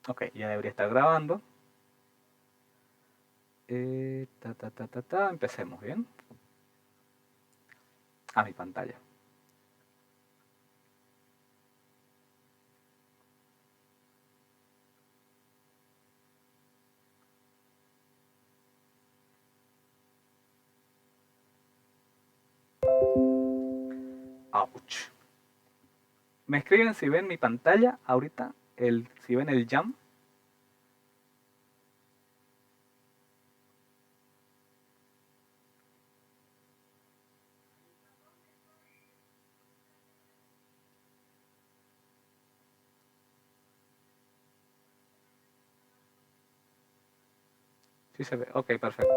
Ok, ya debería estar grabando. Empecemos, ¿bien? A mi pantalla. Ouch. Me escriben si ven mi pantalla ahorita, si ven el jam. Sí se ve, ok, perfecto.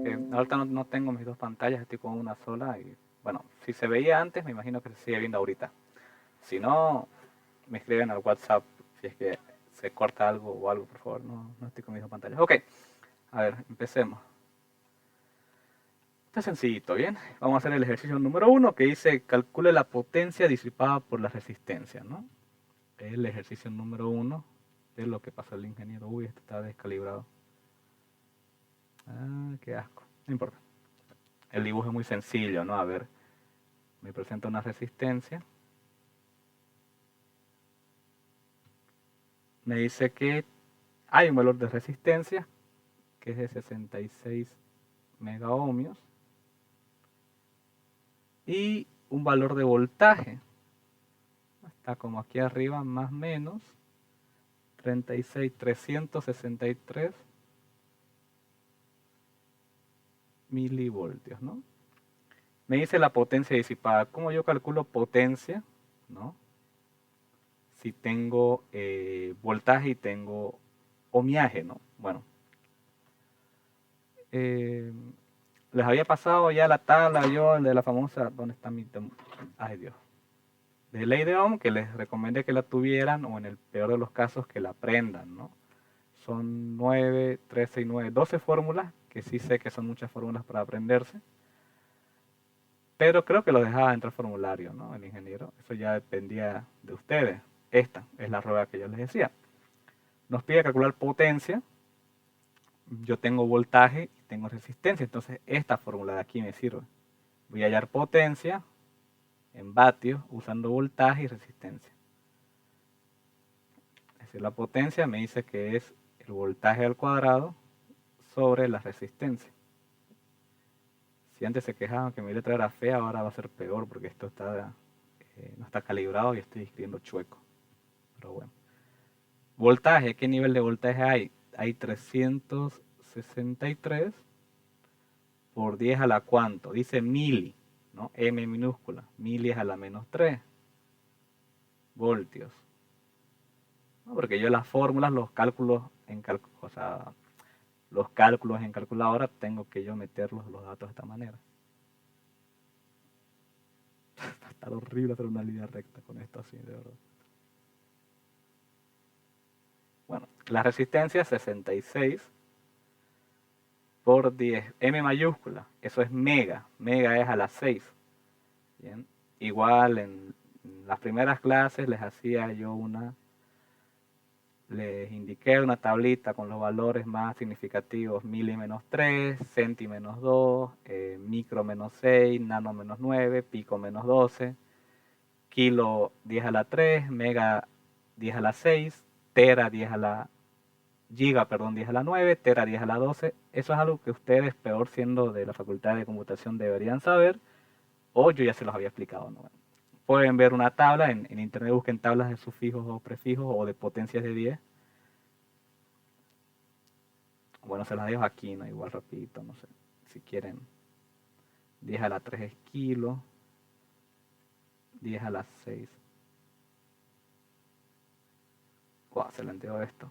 Okay. Ahorita no tengo mis dos pantallas, estoy con una sola y bueno, si se veía antes, me imagino que se sigue viendo ahorita. Si no, me escriben al WhatsApp si es que se corta algo o algo, por favor, no estoy con mis dos pantallas. Ok, a ver, empecemos. Está sencillito, ¿bien? Vamos a hacer el ejercicio número 1 que dice calcule la potencia disipada por la resistencia, ¿no? El ejercicio número 1 de lo que pasó el ingeniero. Uy, esto está descalibrado. Ah, qué asco. No importa. El dibujo es muy sencillo, ¿no? A ver, me presenta una resistencia. Me dice que hay un valor de resistencia que es de 66 megaohmios y un valor de voltaje. Está como aquí arriba, más o menos 363 milivoltios, ¿no? Me dice la potencia disipada. ¿Cómo yo calculo potencia? ¿No? Si tengo voltaje y tengo ohmiaje, ¿no? Bueno, eh, les había pasado ya la tabla yo de la famosa, ¿dónde está mi? Ay Dios. De ley de Ohm, que les recomendé que la tuvieran o en el peor de los casos que la aprendan, ¿no? Son 9, 13 y 9, 12 fórmulas, que sí sé que son muchas fórmulas para aprenderse, pero creo que lo dejaba dentro del formulario, ¿no? El ingeniero, eso ya dependía de ustedes. Esta es la rueda que yo les decía. Nos pide calcular potencia, yo tengo voltaje y tengo resistencia, entonces esta fórmula de aquí me sirve. Voy a hallar potencia en vatios usando voltaje y resistencia. Es decir, la potencia me dice que es el voltaje al cuadrado sobre la resistencia. Si antes se quejaban que mi letra era fea, ahora va a ser peor porque esto no está calibrado y estoy escribiendo chueco. Pero bueno. Voltaje, ¿qué nivel de voltaje hay? Hay 363 por 10 a la cuánto. Dice mili, ¿no? M minúscula. Mili es a la menos 3 voltios. ¿No? Porque yo las fórmulas, los cálculos o sea, los cálculos en calculadora tengo que yo meter los datos de esta manera. Está horrible hacer una línea recta con esto así, de verdad. Bueno, la resistencia es 66 por 10. M mayúscula, eso es mega. Mega es a las 6. Bien. Igual en las primeras clases les indiqué una tablita con los valores más significativos, mili menos 3, centi menos 2, micro menos 6, nano menos 9, pico menos 12, kilo 10 a la 3, mega 10 a la 6, tera 10 a la giga, perdón, 10 a la 9, tera 10 a la 12. Eso es algo que ustedes, peor siendo de la Facultad de Computación, deberían saber, o yo ya se los había explicado, ¿no? Pueden ver una tabla, en internet busquen tablas de sufijos o prefijos o de potencias de 10. Bueno, se las dejo aquí, ¿no? Igual rapidito, no sé, si quieren. 10 a la 3 es kilo, 10 a la 6. Wow, se le entendió esto.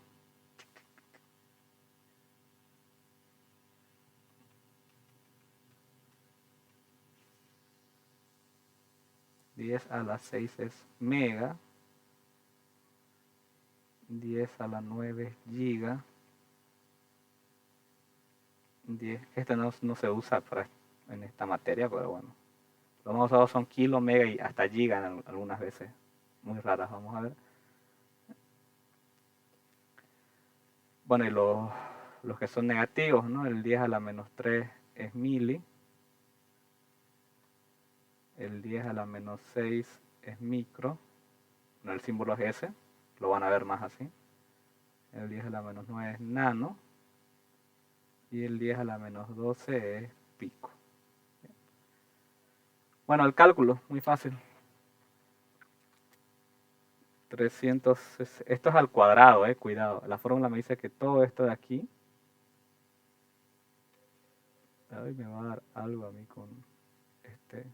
10 a la 6 es mega, 10 a la 9 es giga, 10, este no se usa en esta materia, pero bueno. Los más usados son kilo, mega y hasta giga en algunas veces. Muy raras, vamos a ver. Bueno, y los que son negativos, ¿no? El 10 a la menos 3 es mili. El 10 a la menos 6 es micro. No, el símbolo es ese. Lo van a ver más así. El 10 a la menos 9 es nano. Y el 10 a la menos 12 es pico. Bueno, el cálculo, muy fácil. 300, esto es al cuadrado, cuidado. La fórmula me dice que todo esto de aquí, ay, me va a dar algo a mí con este.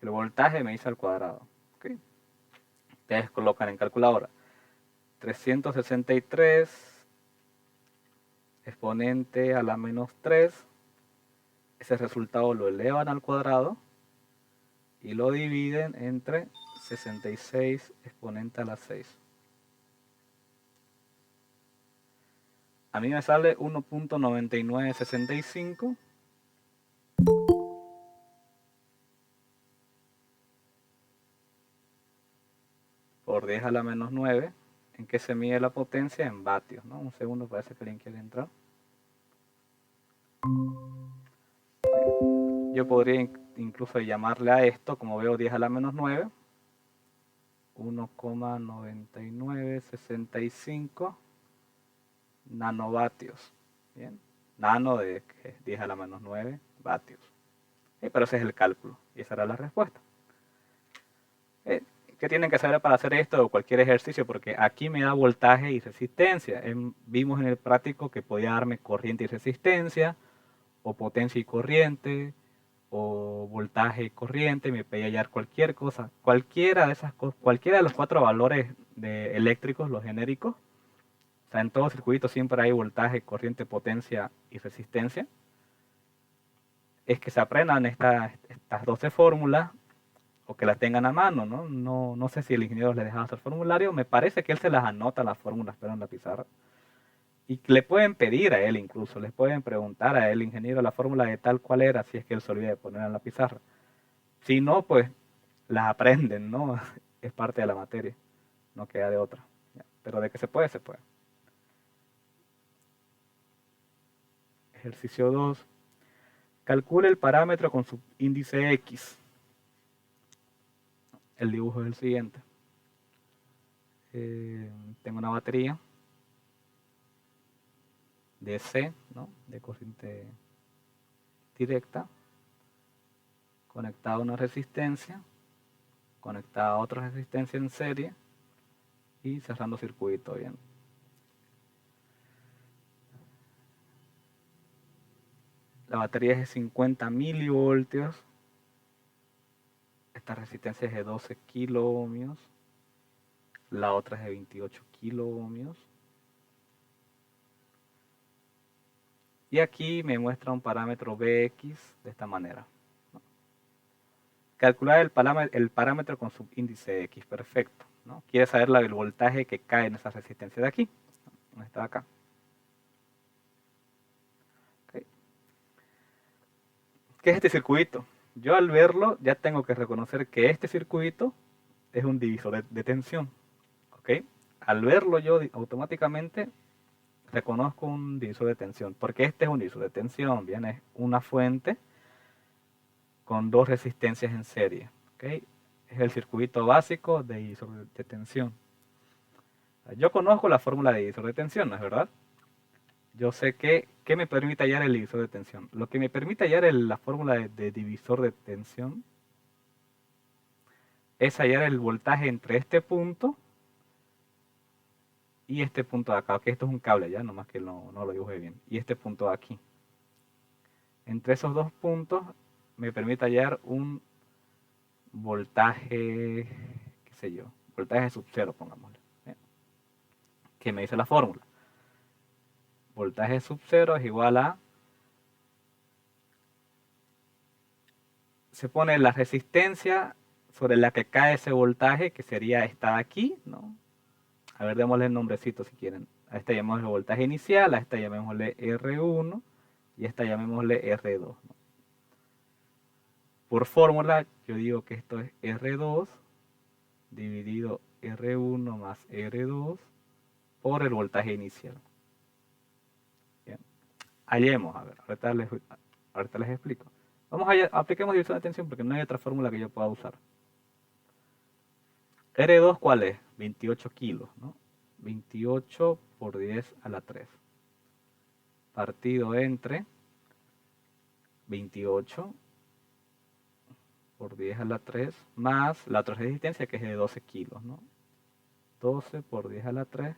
El voltaje me dice al cuadrado. ¿Okay? Ustedes colocan en calculadora 363 exponente a la menos 3. Ese resultado lo elevan al cuadrado y lo dividen entre 66 exponente a la 6. A mí me sale 1.9965 por 10 a la menos 9. ¿En qué se mide la potencia? En vatios, ¿no? Un segundo, parece que alguien quiere entrar. Yo podría incluso llamarle a esto, como veo 10 a la menos 9, 1,9965 nanovatios. Bien, nano de 10 a la menos 9 vatios. Pero ese es el cálculo y esa era la respuesta. ¿Qué tienen que saber para hacer esto o cualquier ejercicio? Porque aquí me da voltaje y resistencia. Vimos en el práctico que podía darme corriente y resistencia, o potencia y corriente, o voltaje y corriente, me podía hallar cualquier cosa. Cualquiera de esas cosas, cualquiera de los 4 valores eléctricos, los genéricos. O sea, en todo circuito siempre hay voltaje, corriente, potencia y resistencia. Es que se aprendan estas 12 fórmulas o que las tengan a mano, ¿no? No sé si el ingeniero les dejaba hacer formulario, me parece que él se las anota las fórmulas, pero en la pizarra. Y le pueden pedir a él incluso, les pueden preguntar a él, ingeniero, la fórmula de tal cual era, si es que él se olvida de ponerla en la pizarra. Si no, pues las aprenden, ¿no? Es parte de la materia, no queda de otra. Pero de que se puede, se puede. Ejercicio 2. Calcule el parámetro con su índice X. El dibujo es el siguiente. Tengo una batería de C, ¿no? De corriente directa, conectada a una resistencia, conectada a otra resistencia en serie y cerrando circuito, bien. La batería es de 50 milivoltios, esta resistencia es de 12 kiloohmios, la otra es de 28 kiloohmios. Y aquí me muestra un parámetro Bx de esta manera. Calcular el parámetro con su índice X, perfecto. ¿No? Quiere saber el voltaje que cae en esa resistencia de aquí, donde está acá. Okay. ¿Qué es este circuito? Yo al verlo ya tengo que reconocer que este circuito es un divisor de tensión. ¿Okay? Al verlo yo automáticamente reconozco un divisor de tensión, porque este es un divisor de tensión, bien, es una fuente con 2 resistencias en serie. ¿Okay? Es el circuito básico de divisor de tensión. Yo conozco la fórmula de divisor de tensión, ¿no es verdad? Yo sé que me permite hallar el divisor de tensión. Lo que me permite hallar la fórmula de divisor de tensión es hallar el voltaje entre este punto y este punto de acá. Que esto es un cable ya, nomás que no lo dibujé bien. Y este punto de aquí. Entre esos dos puntos me permite hallar un voltaje, qué sé yo, voltaje sub cero, pongámosle. Que me dice la fórmula. Voltaje sub cero es igual a, se pone la resistencia sobre la que cae ese voltaje, que sería esta de aquí, ¿no? A ver, démosle el nombrecito si quieren. A esta llamémosle voltaje inicial, a esta llamémosle R1 y a esta llamémosle R2, ¿no? Por fórmula, yo digo que esto es R2 dividido R1 más R2 por el voltaje inicial. Bien. Hallemos, a ver, ahorita les explico. Vamos a apliquemos división de tensión porque no hay otra fórmula que yo pueda usar. R2, ¿cuál es? 28 kilos, ¿no? 28 por 10 a la 3. Partido entre 28 por 10 a la 3 más la otra resistencia que es de 12 kilos, ¿no? 12 por 10 a la 3.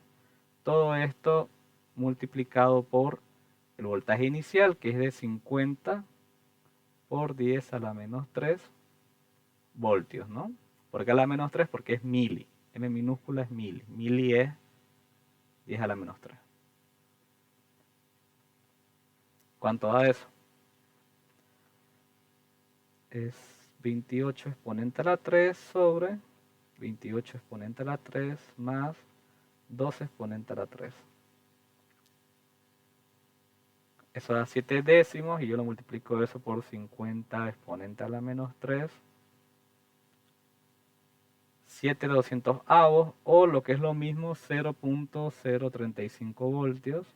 Todo esto multiplicado por el voltaje inicial que es de 50 por 10 a la menos 3 voltios, ¿no? ¿Por qué a la menos 3? Porque es mili. M minúscula es mili. Mili es 10 a la menos 3. ¿Cuánto da eso? Es 28 exponente a la 3 sobre 28 exponente a la 3 más 12 exponente a la 3. Eso da 7 décimos y yo lo multiplico eso por 50 exponente a la menos 3. 7/200avos o lo que es lo mismo 0.035 voltios.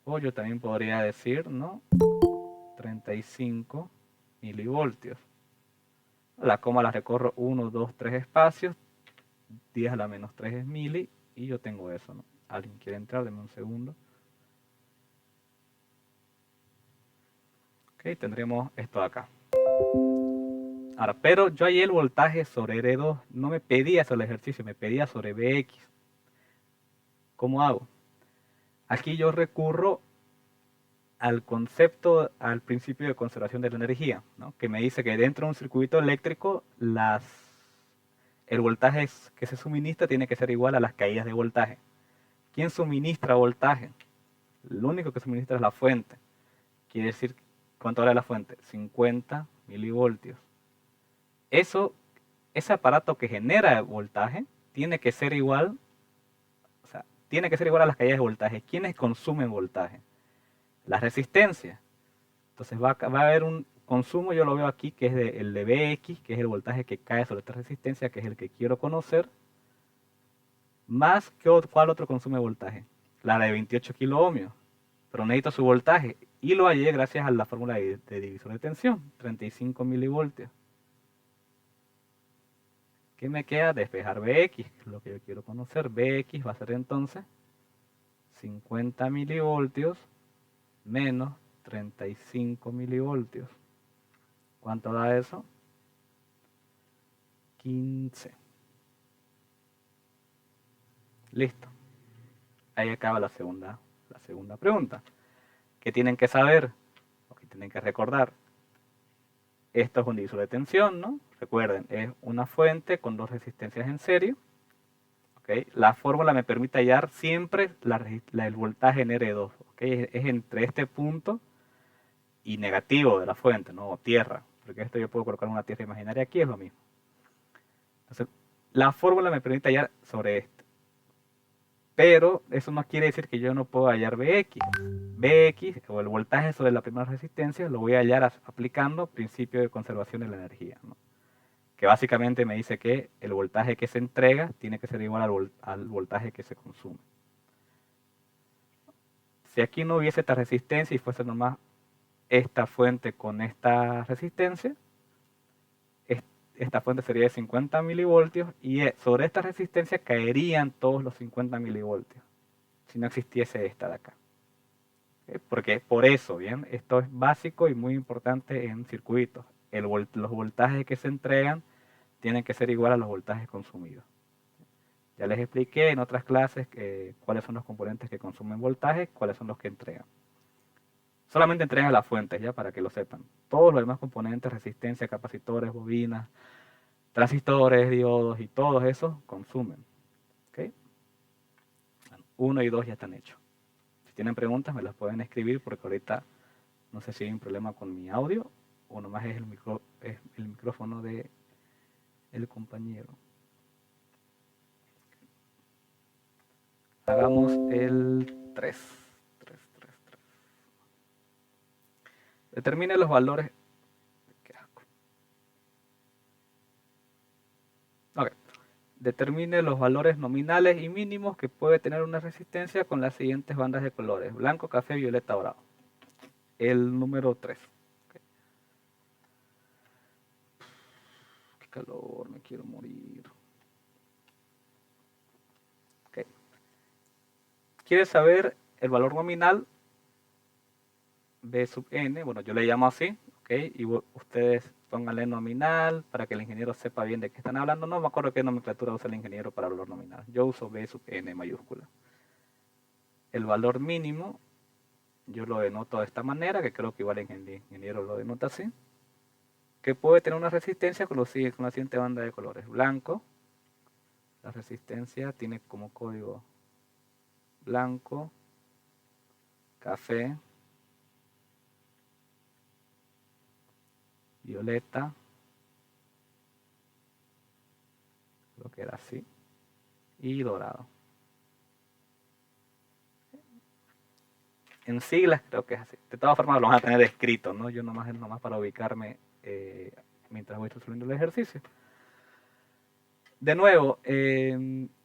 O yo también podría decir, ¿no? 35 milivoltios. La coma la recorro 1, 2, 3 espacios. 10 a la menos 3 es mili. Y yo tengo eso, ¿no? ¿Alguien quiere entrar? Deme un segundo. Ok, tendremos esto de acá. Ahora, pero yo hallé el voltaje sobre R2. No me pedía sobre el ejercicio, me pedía sobre Bx. ¿Cómo hago? Aquí yo recurro al concepto, al principio de conservación de la energía, ¿no? Que me dice que dentro de un circuito eléctrico el voltaje que se suministra tiene que ser igual a las caídas de voltaje. ¿Quién suministra voltaje? Lo único que suministra es la fuente. Quiere decir, ¿cuánto vale la fuente? 50 milivoltios. Ese aparato que genera voltaje tiene que ser igual, o sea, tiene que ser igual a las caídas de voltaje. ¿Quiénes consumen voltaje? Las resistencias. Entonces va a haber un consumo, yo lo veo aquí, que es el de Bx, que es el voltaje que cae sobre esta resistencia, que es el que quiero conocer, más ¿cuál otro consume voltaje? La de 28 kiloohmios, pero necesito su voltaje, y lo hallé gracias a la fórmula de divisor de tensión, 35 milivoltios. ¿Qué me queda? Despejar Bx, que es lo que yo quiero conocer. Bx va a ser entonces 50 milivoltios menos 35 milivoltios. ¿Cuánto da eso? 15. Listo. Ahí acaba la segunda pregunta. ¿Qué tienen que saber? O que tienen que recordar. Esto es un divisor de tensión, ¿no? Recuerden, es una fuente con dos resistencias en serie. ¿Okay? La fórmula me permite hallar siempre el voltaje en R2. ¿Okay? Es entre este punto y negativo de la fuente, ¿no? O tierra. Porque esto yo puedo colocar una tierra imaginaria aquí, es lo mismo. Entonces, la fórmula me permite hallar sobre esto. Pero eso no quiere decir que yo no puedo hallar Bx. Bx, o el voltaje sobre la primera resistencia, lo voy a hallar aplicando principio de conservación de la energía, ¿no? Que básicamente me dice que el voltaje que se entrega tiene que ser igual al voltaje que se consume. Si aquí no hubiese esta resistencia y fuese nomás esta fuente con esta resistencia, esta fuente sería de 50 milivoltios y sobre esta resistencia caerían todos los 50 milivoltios si no existiese esta de acá. Porque por eso, ¿bien? Esto es básico y muy importante en circuitos. Los voltajes que se entregan tienen que ser igual a los voltajes consumidos. Ya les expliqué en otras clases cuáles son los componentes que consumen voltaje, cuáles son los que entregan. Solamente entregan las fuentes, ya para que lo sepan. Todos los demás componentes, resistencia, capacitores, bobinas, transistores, diodos y todos esos consumen. ¿Okay? 1 y 2 ya están hechos. Si tienen preguntas me las pueden escribir porque ahorita no sé si hay un problema con mi audio o nomás es el micrófono del compañero. Hagamos el 3. Determine los valores. Qué asco. Ok. Determine los valores nominales y mínimos que puede tener una resistencia con las siguientes bandas de colores: blanco, café, violeta, dorado. El número 3. Qué calor, me quiero morir. Okay. ¿Quieres saber el valor nominal? B sub n, bueno, yo le llamo así, ¿ok? Y ustedes pónganle nominal para que el ingeniero sepa bien de qué están hablando. No me acuerdo qué nomenclatura usa el ingeniero para el valor nominal. Yo uso B sub n mayúscula. El valor mínimo, yo lo denoto de esta manera, que creo que igual el ingeniero lo denota así, que puede tener una resistencia con la siguiente banda de colores. Blanco, la resistencia tiene como código blanco, café, violeta, creo que era así, y dorado. En siglas creo que es así. De todas formas lo van a tener escrito, ¿no? Yo nomás para ubicarme mientras voy resolviendo el ejercicio. De nuevo,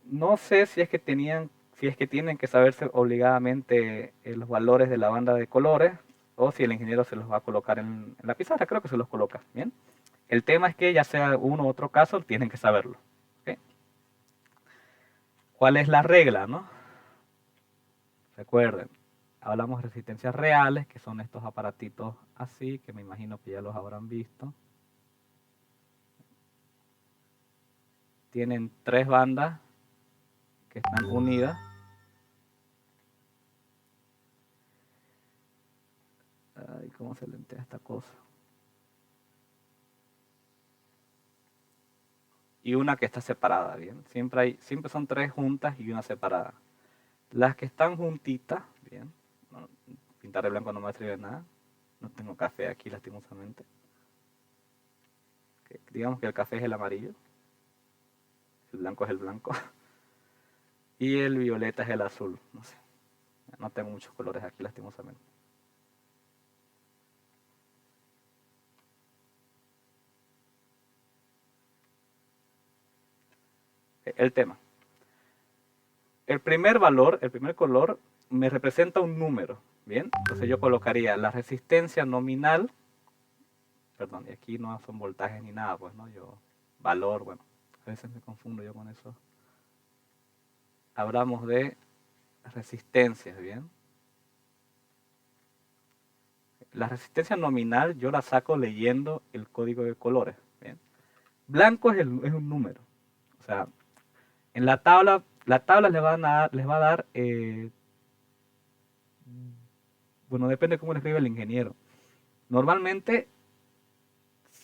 no sé si es que tienen que saberse obligadamente los valores de la banda de colores o si el ingeniero se los va a colocar en la pizarra. Creo que se los coloca, ¿bien? El tema es que ya sea uno u otro caso, tienen que saberlo. ¿Okay? ¿Cuál es la regla, no? Recuerden, hablamos de resistencias reales, que son estos aparatitos así, que me imagino que ya los habrán visto. Tienen 3 bandas que están unidas. Ay, ¿cómo se lentea esta cosa? Y una que está separada, ¿bien? Siempre son 3 juntas y una separada. Las que están juntitas, ¿bien? No, pintar de blanco no me sirve de nada. No tengo café aquí, lastimosamente. Digamos que el café es el amarillo. El blanco es el blanco. Y el violeta es el azul. No sé. No tengo muchos colores aquí, lastimosamente. El tema. El primer valor, el primer color, me representa un número. Bien, entonces yo colocaría la resistencia nominal. Perdón, y aquí no son voltajes ni nada, pues, ¿no? Valor, bueno, a veces me confundo yo con eso. Hablamos de resistencias, ¿bien? La resistencia nominal yo la saco leyendo el código de colores, ¿bien? Blanco es un número. O sea, en la tabla les va a dar, bueno, depende de cómo le escribe el ingeniero. Normalmente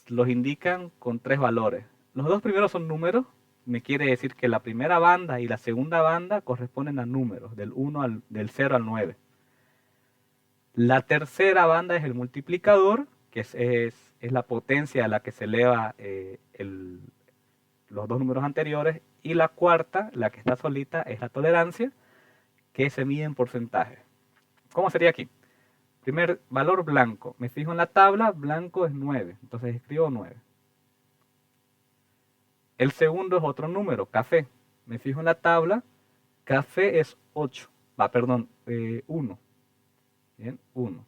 los indican con 3 valores. Los 2 primeros son números, me quiere decir que la primera banda y la segunda banda corresponden a números, del 0 al 9. La tercera banda es el multiplicador, que es la potencia a la que se eleva los 2 números anteriores. Y la cuarta, la que está solita, es la tolerancia, que se mide en porcentaje. ¿Cómo sería aquí? Primer valor blanco. Me fijo en la tabla, blanco es 9. Entonces escribo 9. El segundo es otro número, café. Me fijo en la tabla, café es 8. Perdón, 1. Bien, 1.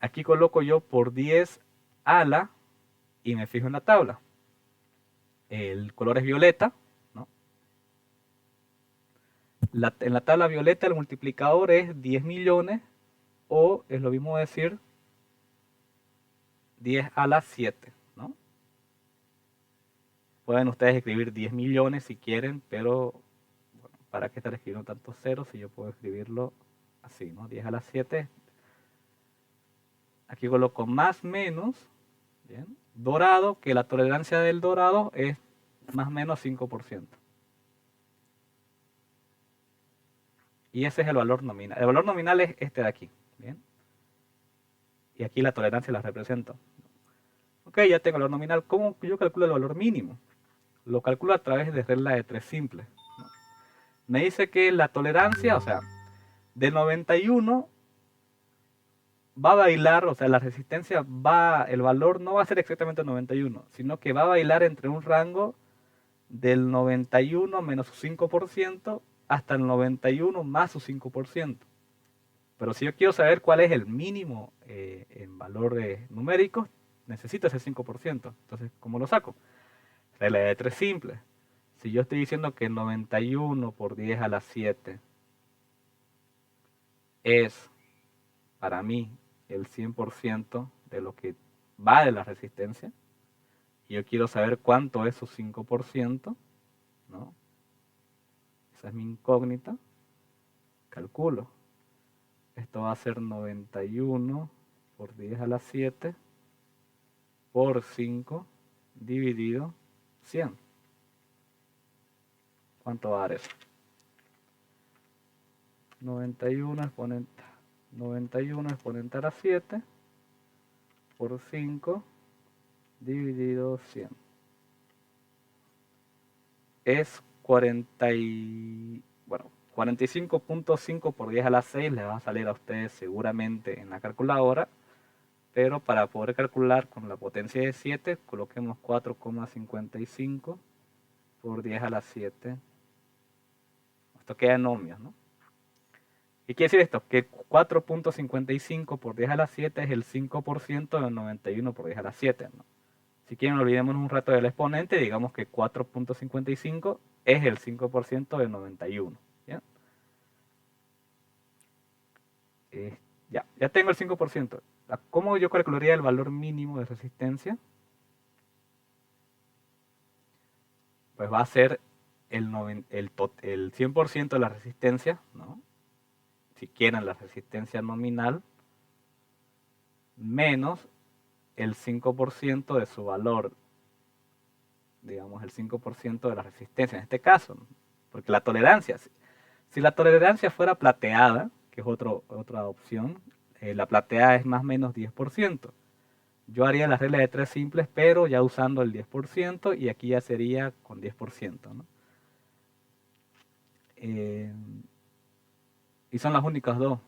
Aquí coloco yo por 10 ala y me fijo en la tabla. El color es violeta, ¿no? En la tabla violeta el multiplicador es 10 millones o es lo mismo decir 10 a la 7, ¿no? Pueden ustedes escribir 10 millones si quieren, pero bueno, ¿para qué estar escribiendo tantos ceros si yo puedo escribirlo así, ¿no? 10 a la 7. Aquí coloco más menos, ¿bien? Dorado, que la tolerancia del dorado es más o menos 5%. Y ese es el valor nominal. El valor nominal es este de aquí, ¿bien? Y aquí la tolerancia la represento. Ok, ya tengo el valor nominal. ¿Cómo yo calculo el valor mínimo? Lo calculo a través de regla de 3 simple, ¿no? Me dice que la tolerancia, o sea, de 91 va a bailar, o sea, la resistencia el valor no va a ser exactamente 91, sino que va a bailar entre un rango del 91 menos su 5% hasta el 91 más su 5%. Pero si yo quiero saber cuál es el mínimo en valores numéricos, necesito ese 5%. Entonces, ¿cómo lo saco? Regla de 3 simple. Si yo estoy diciendo que 91 por 10 a la 7 es, para mí, el 100% de lo que vale la resistencia, y yo quiero saber cuánto es su 5%, ¿no? Esa es mi incógnita. Calculo. Esto va a ser 91 por 10 a la 7 por 5 dividido 100. ¿Cuánto va a dar eso? 91 exponente a la 7 por 5 dividido 100. Es 45.5 por 10 a la 6 les va a salir a ustedes seguramente en la calculadora, pero para poder calcular con la potencia de 7, coloquemos 4,55 por 10 a la 7. Esto queda en ohmios, ¿no? ¿Qué quiere decir esto? Que 4.55 por 10 a la 7 es el 5% de 91 por 10 a la 7, ¿no? Si quieren, olvidemos un rato del exponente, digamos que 4.55 es el 5% de 91. ¿Ya? Ya tengo el 5%. ¿Cómo yo calcularía el valor mínimo de resistencia? Pues va a ser el 100% de la resistencia, ¿no? Si quieren la resistencia nominal, menos el 5% de su valor, digamos el 5% de la resistencia en este caso, ¿no? Porque la tolerancia, si la tolerancia fuera plateada, que es otra opción, la plateada es más o menos 10%. Yo haría la regla de 3 simples, pero ya usando el 10%, y aquí ya sería con 10%, ¿no? Y son las únicas dos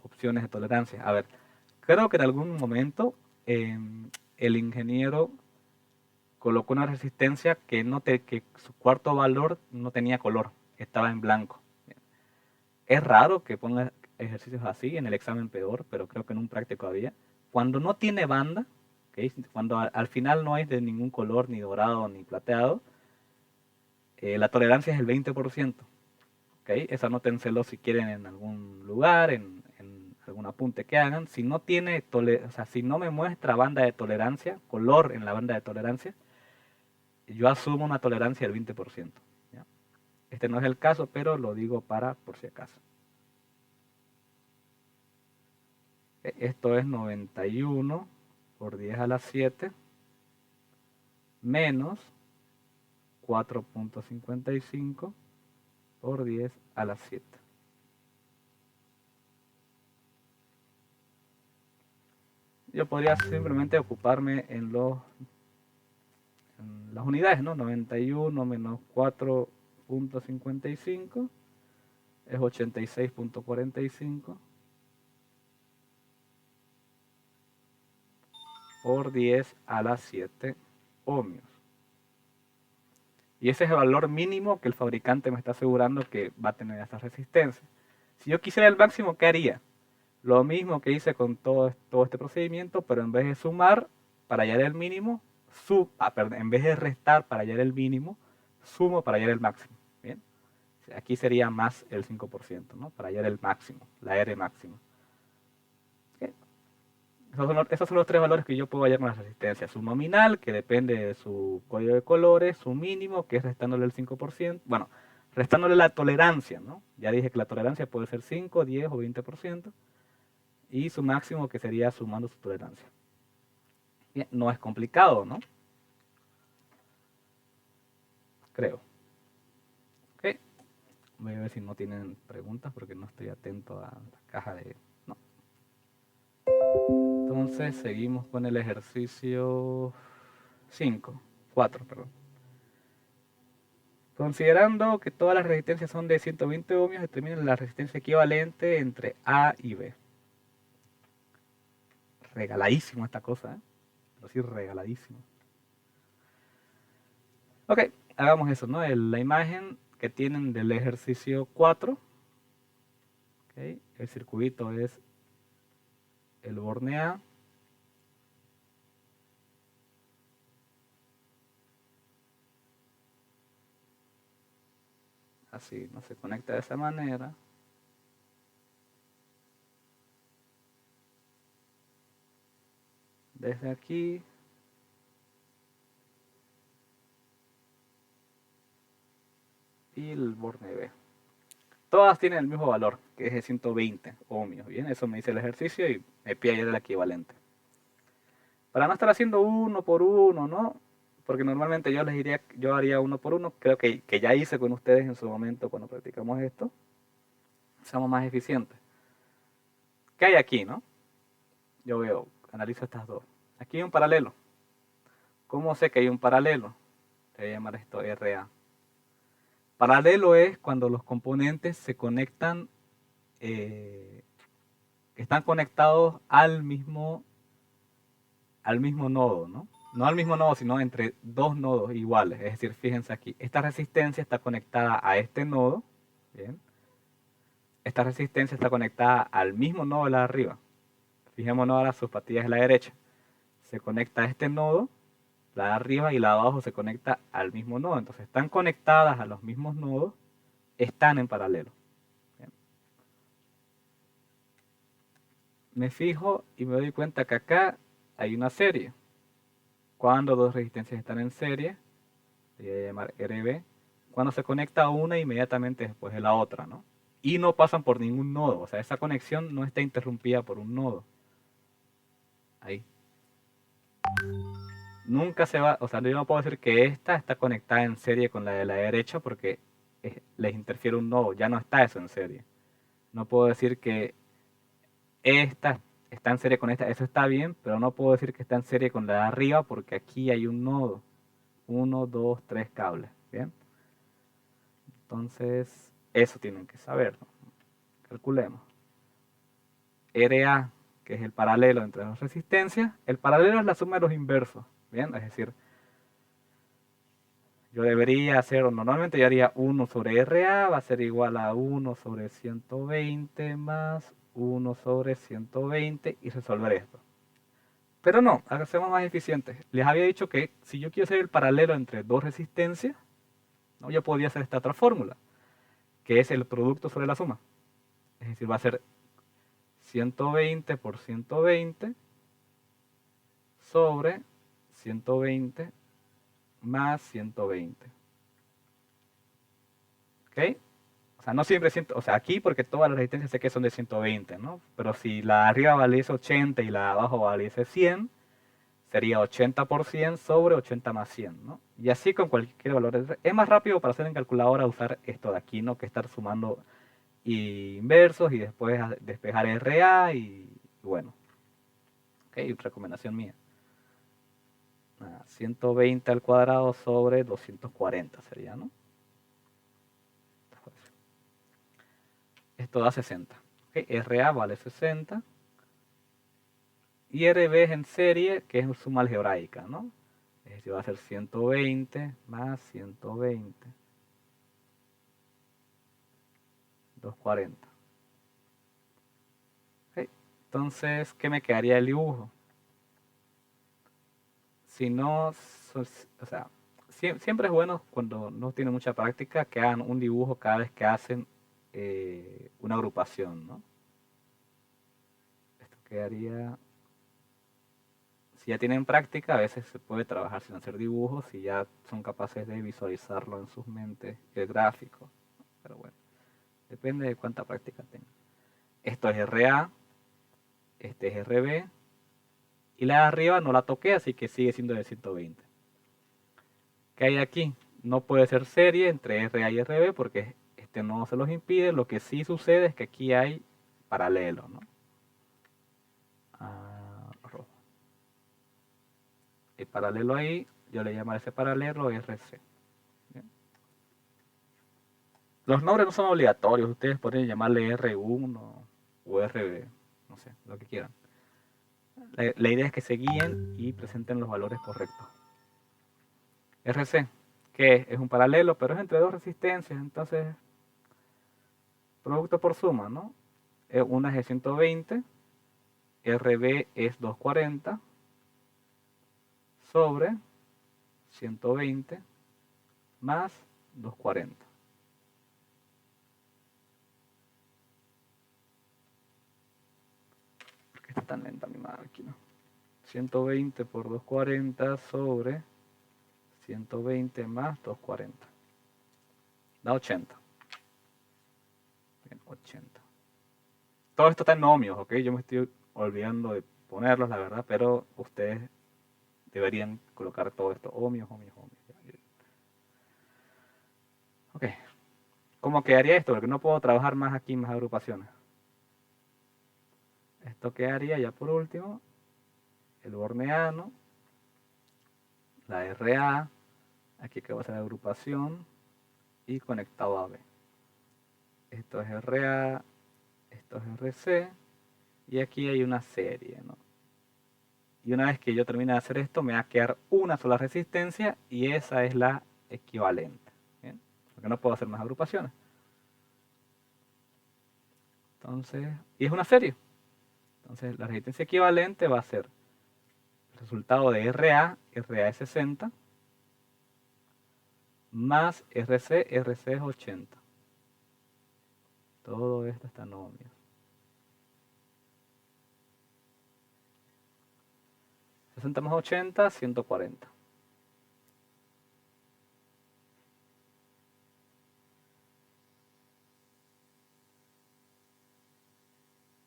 opciones de tolerancia. A ver, creo que en algún momento el ingeniero colocó una resistencia que su cuarto valor no tenía color, estaba en blanco. Es raro que ponga ejercicios así, en el examen peor, pero creo que en un práctico había. Cuando no tiene banda, ¿okay? Cuando al final no hay de ningún color, ni dorado ni plateado, la tolerancia es el 20%. ¿Okay? Eso anótenselo si quieren en algún lugar, en algún apunte que hagan. Si no tiene si no me muestra banda de tolerancia, color en la banda de tolerancia, yo asumo una tolerancia del 20%. ¿Ya? Este no es el caso, pero lo digo por si acaso. Esto es 91 por 10 a la 7 menos 4.55 por 10 a la 7. Yo podría simplemente ocuparme en las unidades, ¿no? 91 menos 4.55 es 86.45 por 10 a la 7 ohmios. Y ese es el valor mínimo que el fabricante me está asegurando que va a tener esa resistencia. Si yo quisiera el máximo, ¿qué haría? Lo mismo que hice con todo este procedimiento, pero en vez de sumar para hallar el mínimo, en vez de restar para hallar el mínimo, sumo para hallar el máximo. ¿Bien? Aquí sería más el 5%, ¿no? Para hallar el máximo, la R máxima. ¿Okay? Esos son los tres valores que yo puedo hallar con la resistencia. Su nominal, que depende de su código de colores, su mínimo, que es restándole el 5%. Bueno, restándole la tolerancia, ¿no? Ya dije que la tolerancia puede ser 5, 10 o 20%. Y su máximo, que sería sumando su tolerancia. Bien, no es complicado, ¿no? Creo. Ok. Voy a ver si no tienen preguntas porque no estoy atento a la caja de... No. Entonces seguimos con el ejercicio 4, perdón. Considerando que todas las resistencias son de 120 ohmios, determinen la resistencia equivalente entre A y B. Regaladísimo esta cosa, ¿eh? Pero sí, regaladísimo. Ok, hagamos eso, ¿no? La imagen que tienen del ejercicio 4. Ok, el circuito es el borne A. Así, ¿no? Se conecta de esa manera. Desde aquí. Y el borne B. Todas tienen el mismo valor, que es de 120 ohmios. Bien, eso me dice el ejercicio y me pide ayer el equivalente. Para no estar haciendo uno por uno, ¿no? Porque normalmente yo les diría, yo haría uno por uno. Creo que ya hice con ustedes en su momento cuando practicamos esto. Seamos más eficientes. ¿Qué hay aquí, no? Yo veo, analizo estas dos. Aquí hay un paralelo. ¿Cómo sé que hay un paralelo? Le voy a llamar esto RA. Paralelo es cuando los componentes se conectan, están conectados al mismo nodo, ¿no? No al mismo nodo, sino entre dos nodos iguales. Es decir, fíjense aquí, esta resistencia está conectada a este nodo, ¿bien? Esta resistencia está conectada al mismo nodo de la de arriba. Fijémonos ahora sus patillas de la derecha. Se conecta a este nodo, la de arriba y la de abajo se conecta al mismo nodo. Entonces están conectadas a los mismos nodos, están en paralelo. ¿Bien? Me fijo y me doy cuenta que acá hay una serie. Cuando dos resistencias están en serie, le voy a llamar RB, cuando se conecta una inmediatamente después de la otra, ¿no? Y no pasan por ningún nodo, o sea, esa conexión no está interrumpida por un nodo. Ahí. Nunca se va, o sea, yo no puedo decir que esta está conectada en serie con la de la derecha porque les interfiere un nodo, ya no está eso en serie. No puedo decir que esta está en serie con esta, eso está bien, pero no puedo decir que está en serie con la de arriba porque aquí hay un nodo. Uno, dos, tres cables, ¿bien? Entonces, eso tienen que saber, ¿no? Calculemos. RA, que es el paralelo entre las resistencias. El paralelo es la suma de los inversos, ¿bien? Es decir, yo debería hacer, normalmente yo haría 1 sobre RA, va a ser igual a 1 sobre 120 más 1 sobre 120 y resolver esto. Pero no, hacemos más eficientes. Les había dicho que si yo quiero hacer el paralelo entre dos resistencias, ¿no? Yo podría hacer esta otra fórmula, que es el producto sobre la suma. Es decir, va a ser 120 por 120 sobre 120 más 120. ¿Ok? O sea, no siempre siento, o sea, aquí porque todas las resistencias sé que son de 120, ¿no? Pero si la de arriba valiese 80 y la de abajo valiese 100, sería 80 por 100 sobre 80 más 100, ¿no? Y así con cualquier valor. Es más rápido para hacer en calculadora usar esto de aquí, ¿no? Que estar sumando inversos y después despejar RA y bueno. Ok, recomendación mía. 120 al cuadrado sobre 240 sería, ¿no? Esto da 60. Okay, RA vale 60. Y RB es en serie, que es suma algebraica, ¿no? Es decir, va a ser 120 más 120. 240. Okay. Entonces, ¿qué me quedaría el dibujo? Si no, o sea, siempre es bueno cuando no tienen mucha práctica que hagan un dibujo cada vez que hacen una agrupación, ¿no? Esto quedaría, si ya tienen práctica, a veces se puede trabajar sin hacer dibujos y ya son capaces de visualizarlo en sus mentes, el gráfico. Pero bueno, depende de cuánta práctica tengan. Esto es RA, este es RB, y la de arriba no la toqué, así que sigue siendo de 120. ¿Qué hay aquí? No puede ser serie entre RA y RB porque este no se los impide. Lo que sí sucede es que aquí hay paralelo, ¿no? Rojo. El paralelo ahí, yo le llamaré ese paralelo RC. ¿Bien? Los nombres no son obligatorios, ustedes pueden llamarle R1 o RB, no sé, lo que quieran. La idea es que se guíen y presenten los valores correctos. RC, que es un paralelo, pero es entre dos resistencias, entonces producto por suma, ¿no? Una es de 120, RB es 240 sobre 120 más 240. ¿Por qué está tan lenta mi máquina? 120 por 240 sobre 120 más 240. Da 80. Bien, 80. Todo esto está en ohmios, ¿ok? Yo me estoy olvidando de ponerlos, la verdad, pero ustedes deberían colocar todo esto. Ohmios, ohmios, ohmios. Ok. ¿Cómo quedaría esto? Porque no puedo trabajar más aquí, más agrupaciones. Esto quedaría ya por último, el borneano, la RA, aquí que va a ser la agrupación y conectado a B. Esto es RA, esto es RC y aquí hay una serie, ¿no? Y una vez que yo termine de hacer esto, me va a quedar una sola resistencia y esa es la equivalente. ¿Bien? Porque no puedo hacer más agrupaciones. Entonces, y es una serie. Entonces, la resistencia equivalente va a ser el resultado de RA es 60, más RC es 80. Todo esto está en ohmios. 60 más 80, 140.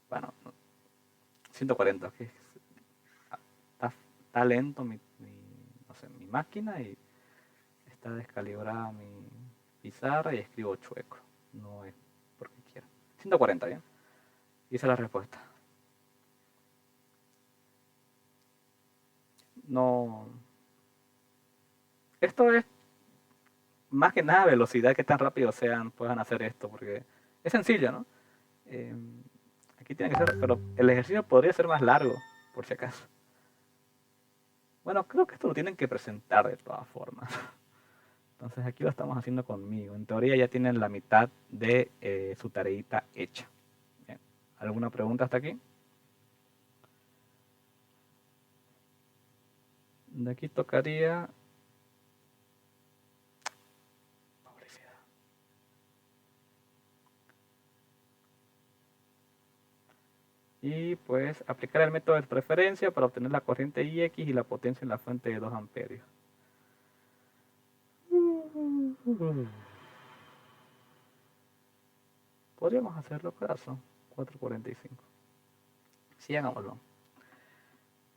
Bueno, 140. Está lento no sé, mi máquina y está descalibrada mi pizarra y escribo chueco. No es porque quiero. 140, bien. Y esa es la respuesta. No. Esto es más que nada velocidad, que tan rápido puedan hacer esto, porque es sencillo, ¿no? Eh, aquí tiene que ser, pero el ejercicio podría ser más largo, por si acaso. Bueno, creo que esto lo tienen que presentar de todas formas. Entonces aquí lo estamos haciendo conmigo. En teoría ya tienen la mitad de su tareita hecha. Bien. ¿Alguna pregunta hasta aquí? De aquí tocaría... Publicidad. Y pues aplicar el método de preferencia para obtener la corriente IX y la potencia en la fuente de 2 amperios. Podríamos hacerlo, corazón. 4:45. Sí, hagámoslo.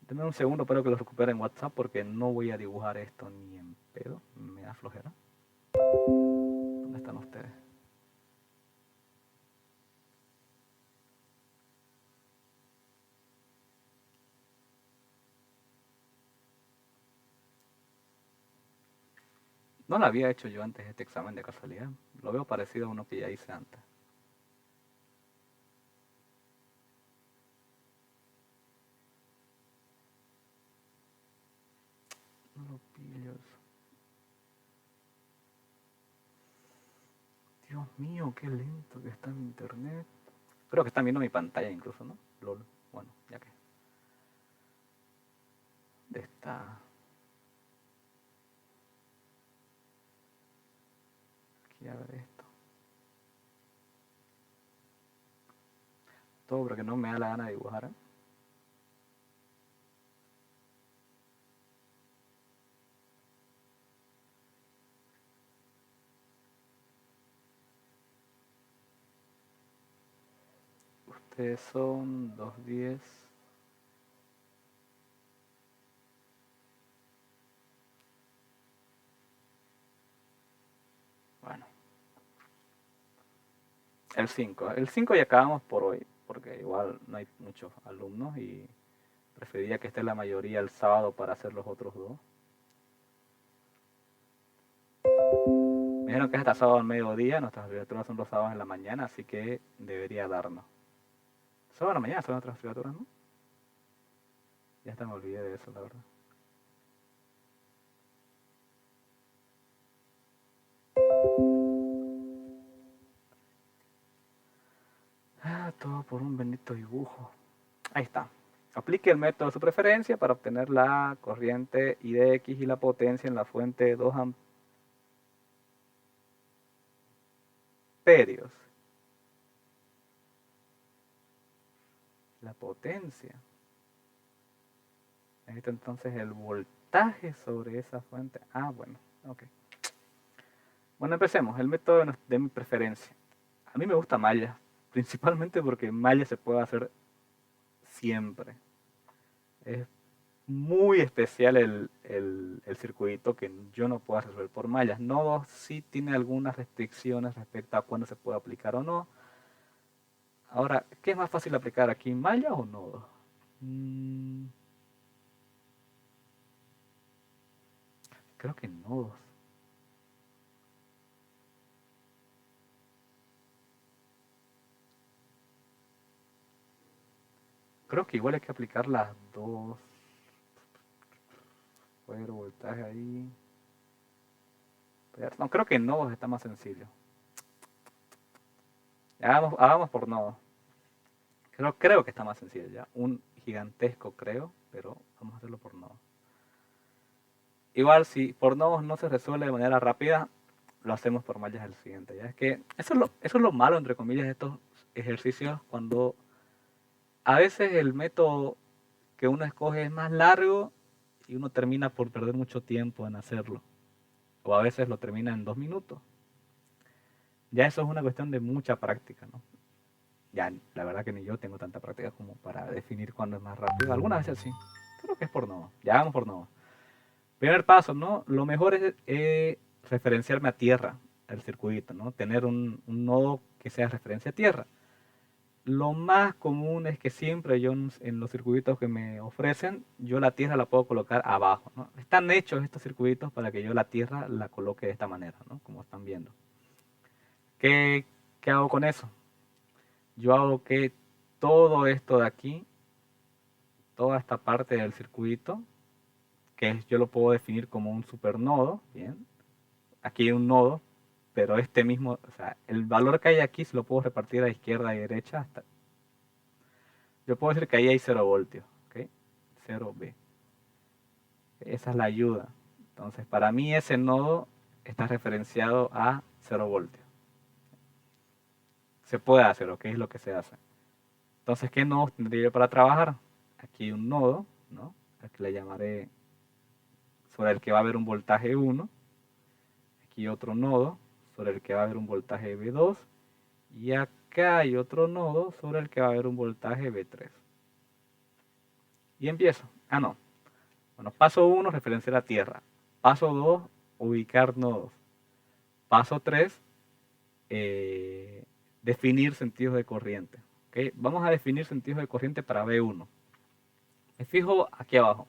Denme un segundo, espero que lo recupere en WhatsApp porque no voy a dibujar esto ni en pedo. Me da flojera. ¿Dónde están ustedes? No lo había hecho yo antes este examen de casualidad. Lo veo parecido a uno que ya hice antes. No lo pillo eso. Dios mío, qué lento que está mi internet. Creo que están viendo mi pantalla incluso, ¿no? LOL. Bueno, ya que. ¿Dónde está? Aquí a ver esto. Todo porque no me da la gana de dibujar, ¿eh? Ustedes son 210. Bueno. El 5. El 5 ya acabamos por hoy, porque igual no hay muchos alumnos y preferiría que esté la mayoría el sábado para hacer los otros dos. Me dijeron que es hasta sábado al mediodía, nuestras asignaturas son los sábados en la mañana, así que debería darnos. Sábado en la mañana son nuestras asignaturas, ¿no? Ya hasta me olvidé de eso, la verdad. todo por un bendito dibujo. Ahí está. Aplique el método de su preferencia para obtener la corriente I de X y la potencia en la fuente de 2 amperios. La potencia. Necesito entonces el voltaje sobre esa fuente. Ah, bueno, ok. Bueno, empecemos. El método de mi preferencia. A mí me gusta malla, principalmente porque malla se puede hacer siempre. Es muy especial el circuito que yo no puedo resolver por mallas. Nodos sí tiene algunas restricciones respecto a cuándo se puede aplicar o no. Ahora, ¿qué es más fácil aplicar aquí, mallas o nodos? Creo que nodos. Creo que igual hay que aplicar las dos. Puede haber voltaje ahí. No, creo que nodos está más sencillo. Hagamos por nodos. Creo que está más sencillo ya. Un gigantesco creo, pero vamos a hacerlo por nodos. Igual si por nodos no se resuelve de manera rápida, lo hacemos por mallas el siguiente. Ya es que eso es lo malo, entre comillas, de estos ejercicios, cuando a veces el método que uno escoge es más largo y uno termina por perder mucho tiempo en hacerlo. O a veces lo termina en 2 minutos. Ya eso es una cuestión de mucha práctica, ¿no? Ya, la verdad que ni yo tengo tanta práctica como para definir cuándo es más rápido. Algunas veces sí. Creo que es por nodo. Ya vamos por nodo. Primer paso, ¿no? Lo mejor es referenciarme a tierra, el circuito, ¿no? Tener un nodo que sea referencia a tierra. Lo más común es que siempre yo en los circuitos que me ofrecen, yo la tierra la puedo colocar abajo, ¿no? Están hechos estos circuitos para que yo la tierra la coloque de esta manera, ¿no? Como están viendo. ¿Qué, qué hago con eso? Yo hago que todo esto de aquí, toda esta parte del circuito, que yo lo puedo definir como un supernodo, ¿bien? Aquí hay un nodo, pero este mismo, o sea, el valor que hay aquí se lo puedo repartir a izquierda y derecha hasta. Yo puedo decir que ahí hay 0 voltios, ¿ok? 0V. Esa es la ayuda. Entonces, para mí ese nodo está referenciado a 0 voltios. Se puede hacer, ¿ok? Es lo que se hace. Entonces, ¿qué nodos tendría yo para trabajar? Aquí hay un nodo, ¿no? Al que le llamaré, sobre el que va a haber un voltaje 1. Aquí otro nodo sobre el que va a haber un voltaje V2. Y acá hay otro nodo sobre el que va a haber un voltaje V3. Y empiezo. Ah, no. Bueno, paso 1, referenciar a tierra. Paso 2, ubicar nodos. Paso 3, definir sentidos de corriente. ¿Okay? Vamos a definir sentidos de corriente para V1. Me fijo aquí abajo.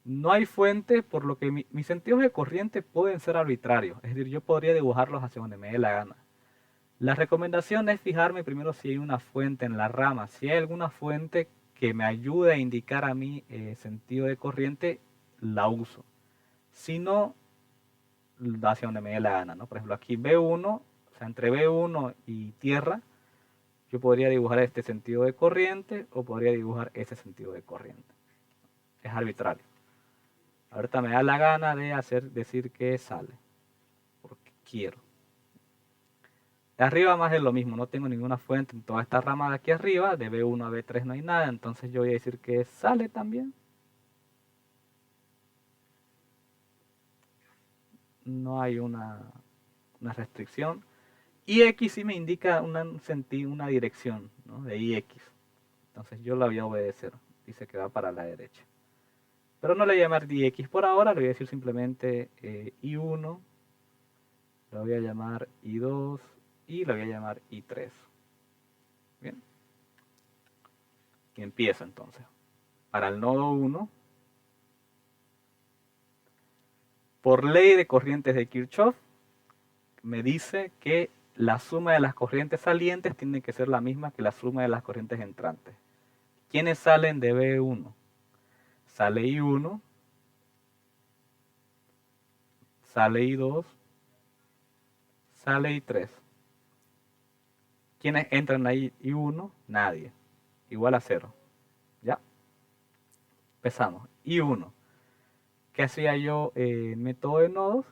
No hay fuente, por lo que mis sentidos de corriente pueden ser arbitrarios. Es decir, yo podría dibujarlos hacia donde me dé la gana. La recomendación es fijarme primero si hay una fuente en la rama. Si hay alguna fuente que me ayude a indicar a mí sentido de corriente, la uso. Si no, hacia donde me dé la gana, ¿no? Por ejemplo, aquí B1, o sea, entre B1 y tierra, yo podría dibujar este sentido de corriente o podría dibujar ese sentido de corriente. Es arbitrario. Ahorita me da la gana de decir que sale, porque quiero. De arriba más es lo mismo, no tengo ninguna fuente en toda esta rama de aquí arriba, de B1 a B3 no hay nada, entonces yo voy a decir que sale también. No hay una restricción. Y X sí me indica una dirección, ¿no? De IX. Entonces yo la voy a obedecer. Dice que va para la derecha. Pero no le voy a llamar IX por ahora, le voy a decir simplemente I1, lo voy a llamar I2 y lo voy a llamar I3. Bien. Y empiezo entonces. Para el nodo 1, por ley de corrientes de Kirchhoff, me dice que la suma de las corrientes salientes tiene que ser la misma que la suma de las corrientes entrantes. ¿Quiénes salen de B1? Sale I1, sale I2, sale I3. ¿Quiénes entran ahí? I1, nadie. Igual a 0. ¿Ya? Empezamos. I1. ¿Qué hacía yo en método de nodos?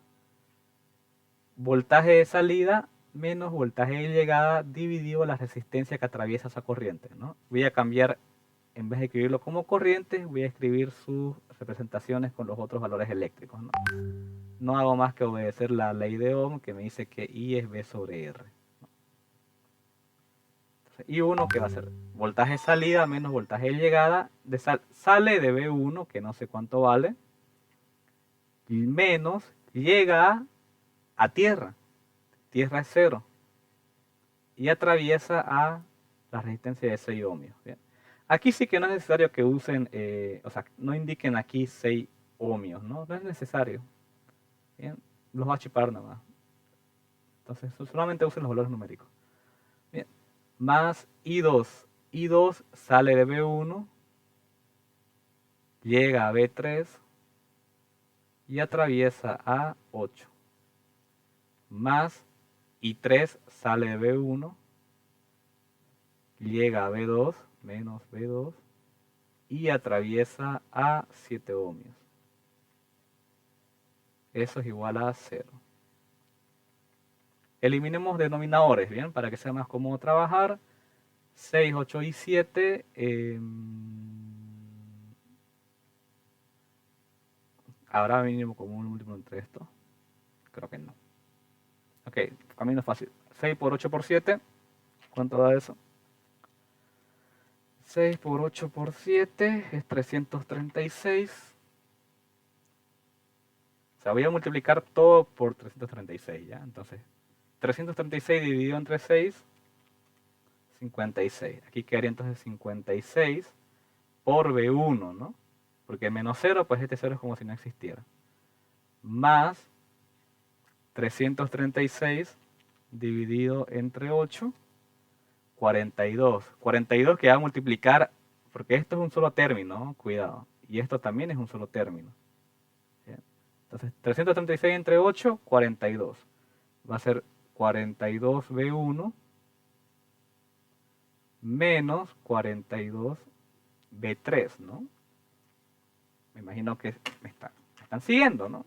Voltaje de salida menos voltaje de llegada dividido la resistencia que atraviesa esa corriente, ¿no? Voy a cambiar, en vez de escribirlo como corriente, voy a escribir sus representaciones con los otros valores eléctricos, ¿no? No hago más que obedecer la ley de Ohm, que me dice que I es V sobre R. Entonces, I1, que va a ser voltaje de salida menos voltaje de llegada, sale de V1, que no sé cuánto vale, y menos llega a tierra. Tierra es 0. Y atraviesa a la resistencia de 6 ohmios. ¿Bien? Aquí sí que no es necesario que usen, o sea, no indiquen aquí 6 ohmios, ¿no? No es necesario. ¿Bien? Los va a chipar nada más. Entonces, solamente usen los valores numéricos. Bien. Más I2. I2 sale de B1, llega a B3 y atraviesa a 8. Más I3 sale de B1, llega a B2, menos B2, y atraviesa a 7 ohmios. Eso es igual a 0. Eliminemos denominadores, ¿bien? Para que sea más cómodo trabajar. 6, 8 y 7. ¿Habrá mínimo común múltiplo entre estos? Creo que no. Ok, camino fácil. 6 por 8 por 7. ¿Cuánto da eso? 6 por 8 por 7 es 336. O sea, voy a multiplicar todo por 336, ¿ya? Entonces, 336 dividido entre 6, 56. Aquí quedaría entonces 56 por B1, ¿no? Porque menos 0, pues este 0 es como si no existiera. Más 336 dividido entre 8, 42. 42 que va a multiplicar, porque esto es un solo término, ¿no? Cuidado. Y esto también es un solo término. ¿Bien? Entonces, 336 entre 8, 42. Va a ser 42B1 menos 42B3, ¿no? Me imagino que me están siguiendo, ¿no?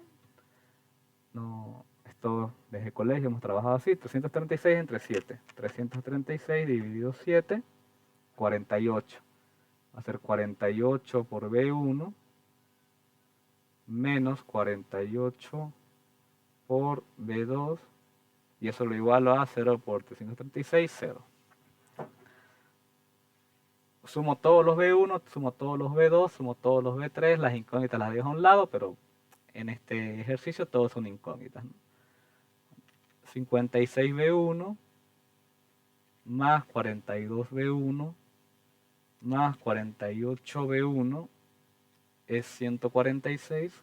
No, esto desde el colegio hemos trabajado así. 336 entre 7. 336 dividido 7, 48. Va a ser 48 por B1 menos 48 por B2. Y eso lo igualo a 0 por 336, 0. Sumo todos los B1, sumo todos los B2, sumo todos los B3. Las incógnitas las dejo a un lado, pero en este ejercicio todos son incógnitas, ¿no? 56B1 más 42B1 más 48B1 es 146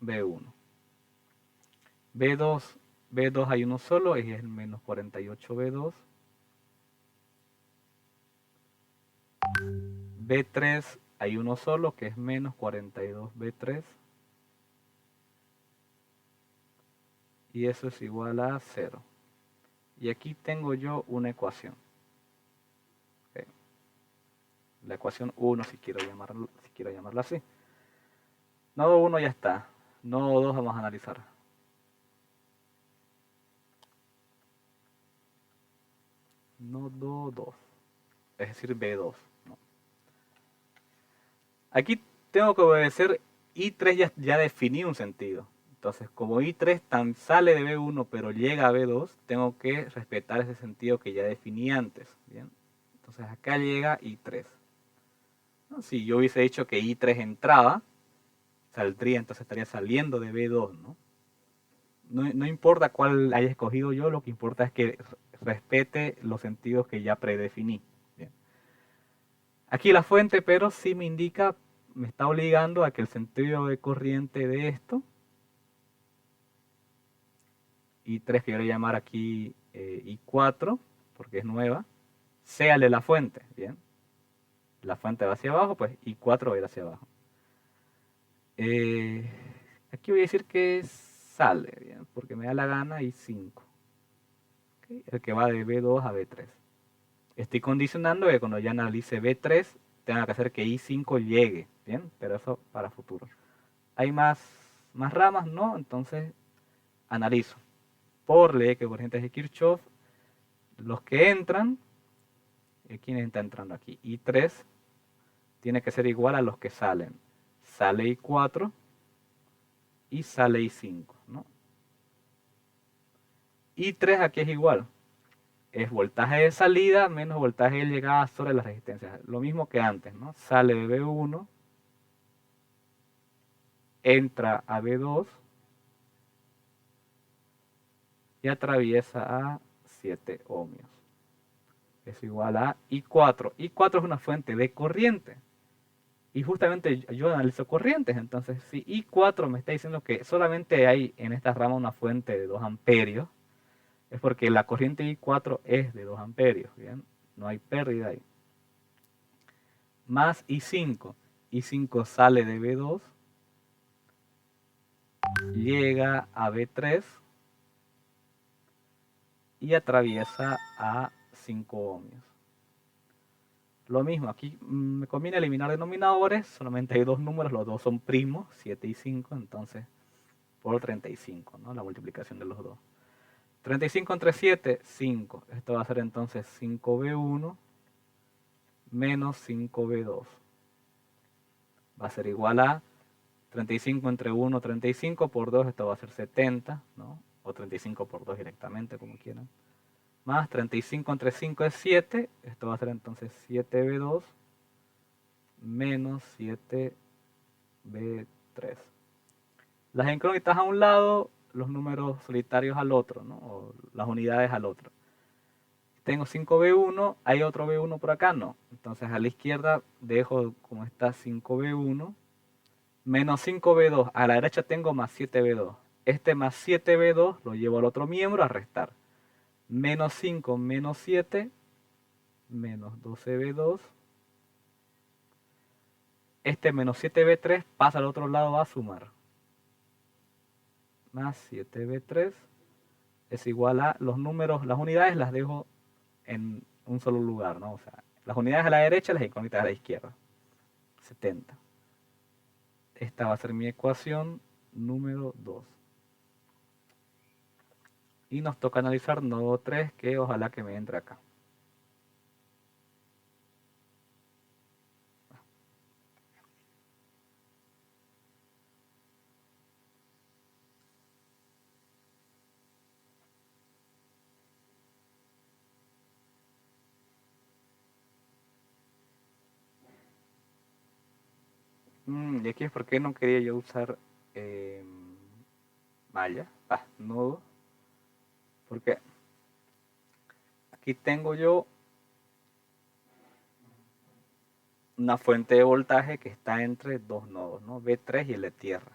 B1. B2, B2 hay uno solo, es el menos 48B2. B3 hay uno solo, que es menos 42B3. Y eso es igual a 0. Y aquí tengo yo una ecuación. ¿Okay? La ecuación 1, si quiero llamarla así. Nodo 1 ya está. Nodo 2 vamos a analizar. Nodo 2. Es decir, B2. ¿No? Aquí tengo que obedecer I3, ya definí un sentido. Entonces, como I3 sale de B1 pero llega a B2, tengo que respetar ese sentido que ya definí antes. ¿Bien? Entonces acá llega I3. ¿No? Si yo hubiese dicho que I3 entraba, saldría, entonces estaría saliendo de B2, ¿no? No importa cuál haya escogido yo, lo que importa es que respete los sentidos que ya predefiní. Bien. Aquí la fuente, pero sí me indica, me está obligando a que el sentido de corriente de esto, I3 que yo le voy a llamar aquí I4, porque es nueva, sea el de la fuente. Bien. La fuente va hacia abajo, pues I4 va a ir hacia abajo. Aquí voy a decir que sale, bien, porque me da la gana I5. ¿Okay? El que va de B2 a B3. Estoy condicionando que cuando ya analice B3, tenga que hacer que I5 llegue, bien, pero eso para futuro. ¿Hay más ramas? No, entonces analizo. Por ley que corrientes de Kirchhoff, los que entran, ¿quién está entrando aquí? I3 tiene que ser igual a los que salen. Sale I4 y sale I5, ¿no? I3 aquí es igual. Es voltaje de salida menos voltaje de llegada sobre las resistencias. Lo mismo que antes, ¿no? Sale de B1, entra a B2 y atraviesa a 7 ohmios. Es igual a I4. I4 es una fuente de corriente. Y justamente yo analizo corrientes. Entonces, si I4 me está diciendo que solamente hay en esta rama una fuente de 2 amperios, es porque la corriente I4 es de 2 amperios. ¿Bien? No hay pérdida ahí. Más I5. I5 sale de B2, llega a B3 y atraviesa a 5 ohmios. Lo mismo, aquí me conviene eliminar denominadores, solamente hay dos números, los dos son primos, 7 y 5, entonces por 35, ¿no? La multiplicación de los dos. 35 entre 7, 5. Esto va a ser entonces 5B1 menos 5B2. Va a ser igual a 35 entre 1, 35 por 2, esto va a ser 70, ¿no? O 35 por 2 directamente, como quieran. Más 35 entre 5 es 7, esto va a ser entonces 7B2 menos 7B3. Las incógnitas a un lado, los números solitarios al otro, ¿no? O las unidades al otro. Tengo 5B1, ¿hay otro B1 por acá? No. Entonces a la izquierda dejo como está 5B1 menos 5B2. A la derecha tengo más 7B2. Este más 7B2 lo llevo al otro miembro a restar. Menos 5 menos 7 menos 12B2. Este menos 7B3 pasa al otro lado a sumar. Más 7B3 es igual a los números, las unidades las dejo en un solo lugar, ¿no? O sea, las unidades a la derecha, las incógnitas a la izquierda. 70. Esta va a ser mi ecuación número 2. Y nos toca analizar nodo 3, que ojalá que me entre acá. Y aquí es porque no quería yo usar malla, nodo, porque aquí tengo yo una fuente de voltaje que está entre dos nodos, ¿no? B3 y el de tierra.